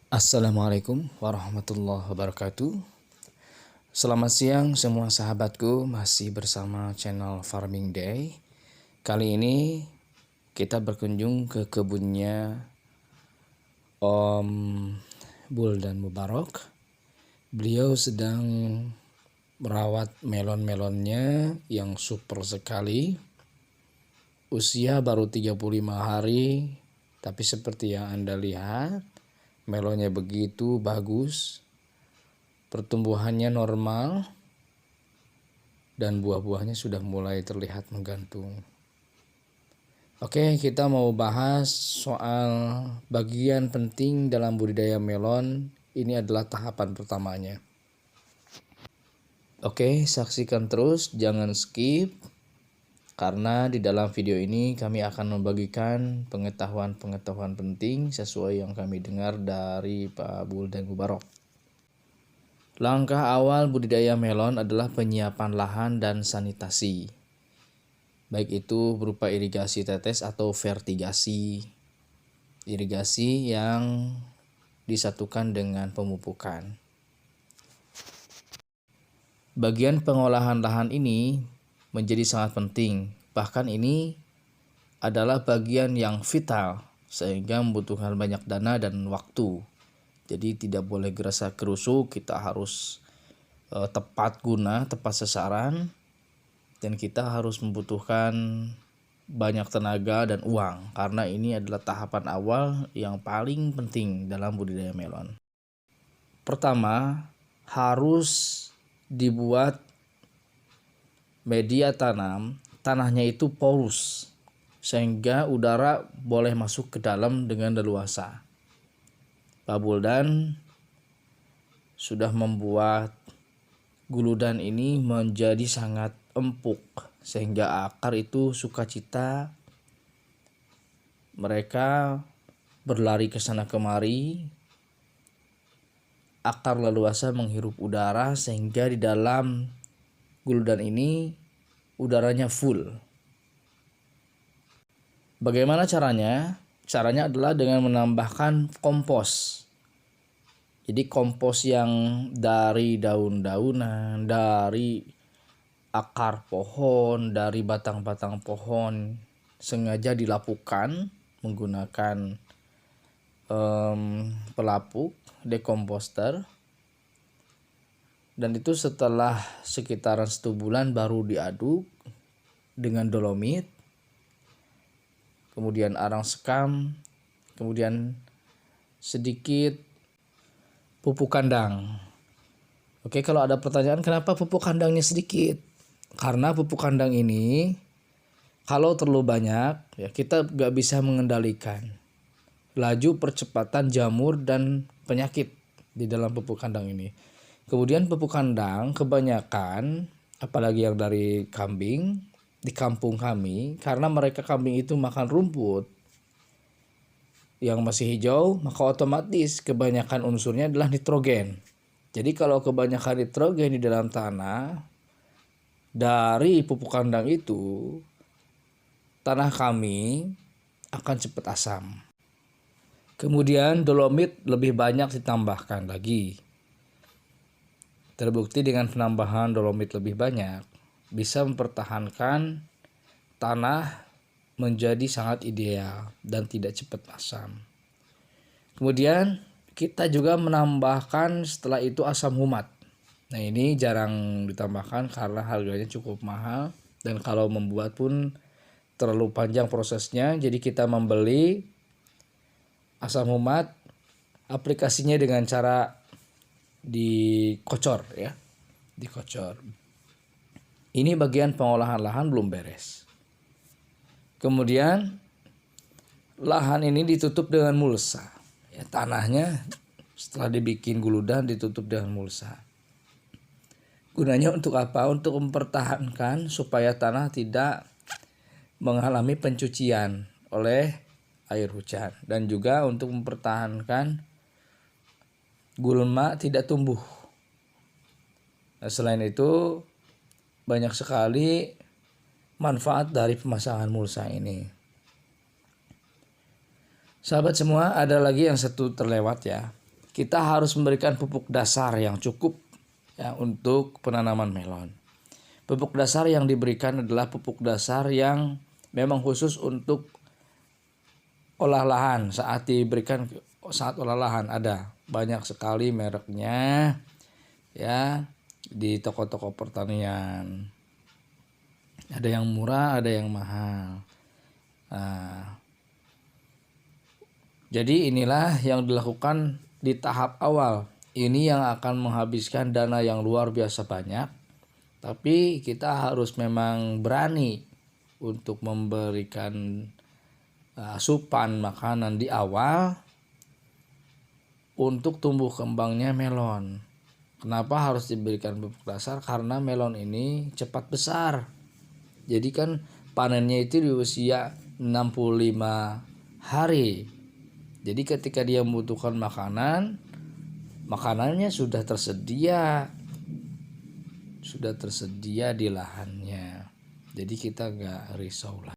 Assalamualaikum warahmatullahi wabarakatuh. Selamat siang semua sahabatku, masih bersama channel Farming Day. Kali ini kita berkunjung ke kebunnya Om Bul dan Mubarak. Beliau sedang merawat melon-melonnya yang super sekali. Usia baru 35 hari, tapi seperti yang Anda lihat, melonnya begitu bagus, pertumbuhannya normal, dan buah-buahnya sudah mulai terlihat menggantung. Oke, kita mau bahas soal bagian penting dalam budidaya melon. Ini adalah tahapan pertamanya. Oke, saksikan terus, jangan skip. Karena di dalam video ini kami akan membagikan pengetahuan-pengetahuan penting sesuai yang kami dengar dari Pak Bul dan Mubarak. Langkah awal budidaya melon adalah penyiapan lahan dan sanitasi. Baik itu berupa irigasi tetes atau vertigasi. Irigasi yang disatukan dengan pemupukan. Bagian pengolahan lahan ini menjadi sangat penting. Bahkan ini adalah bagian yang vital sehingga membutuhkan banyak dana dan waktu. Jadi tidak boleh gerasa gerusuk, kita harus tepat guna, tepat sasaran, dan kita harus membutuhkan banyak tenaga dan uang karena ini adalah tahapan awal yang paling penting dalam budidaya melon. Pertama, harus dibuat media tanam, tanahnya itu porus sehingga udara boleh masuk ke dalam dengan leluasa. Pak Buldan sudah membuat guludan ini menjadi sangat empuk sehingga akar itu sukacita, mereka berlari ke sana kemari, akar leluasa menghirup udara sehingga di dalam guludan ini udaranya full. Bagaimana caranya? Caranya adalah dengan menambahkan kompos. Jadi kompos yang dari daun-daunan, dari akar pohon, dari batang-batang pohon sengaja dilapukan menggunakan pelapuk dekomposter. Dan itu setelah sekitaran 1 bulan baru diaduk dengan dolomit, kemudian arang sekam, kemudian sedikit pupuk kandang. Oke, kalau ada pertanyaan kenapa pupuk kandangnya sedikit? Karena pupuk kandang ini kalau terlalu banyak ya kita nggak bisa mengendalikan laju percepatan jamur dan penyakit di dalam pupuk kandang ini. Kemudian pupuk kandang kebanyakan, apalagi yang dari kambing, di kampung kami, karena mereka kambing itu makan rumput yang masih hijau, maka otomatis kebanyakan unsurnya adalah nitrogen. Jadi kalau kebanyakan nitrogen di dalam tanah, dari pupuk kandang itu, tanah kami akan cepat asam. Kemudian dolomit lebih banyak ditambahkan lagi. Terbukti dengan penambahan dolomit lebih banyak bisa mempertahankan tanah menjadi sangat ideal dan tidak cepat asam. Kemudian kita juga menambahkan setelah itu asam humat. Nah ini jarang ditambahkan karena harganya cukup mahal dan kalau membuat pun terlalu panjang prosesnya. Jadi kita membeli asam humat, aplikasinya dengan cara dikocor ya, dikocor. Ini bagian pengolahan lahan belum beres. Kemudian lahan ini ditutup dengan mulsa. Ya, tanahnya setelah dibikin guludan ditutup dengan mulsa. Gunanya untuk apa? Untuk mempertahankan supaya tanah tidak mengalami pencucian oleh air hujan dan juga untuk mempertahankan gulma tidak tumbuh. Nah, selain itu banyak sekali manfaat dari pemasangan mulsa ini. Sahabat semua, ada lagi yang satu terlewat ya. kita harus memberikan pupuk dasar yang cukup ya untuk penanaman melon. Pupuk dasar yang diberikan adalah pupuk dasar yang memang khusus untuk olah lahan. Saat olah lahan ada banyak sekali mereknya ya di toko-toko pertanian. Ada yang murah, ada yang mahal. Nah, jadi inilah yang dilakukan di tahap awal. Ini yang akan menghabiskan dana yang luar biasa banyak. Tapi kita harus memang berani untuk memberikan asupan makanan di awal untuk tumbuh kembangnya melon. Kenapa harus diberikan pupuk dasar? Karena melon ini cepat besar. Jadi kan panennya itu di usia 65 hari. Jadi ketika dia membutuhkan makanannya sudah tersedia di lahannya. Jadi kita nggak risau lah.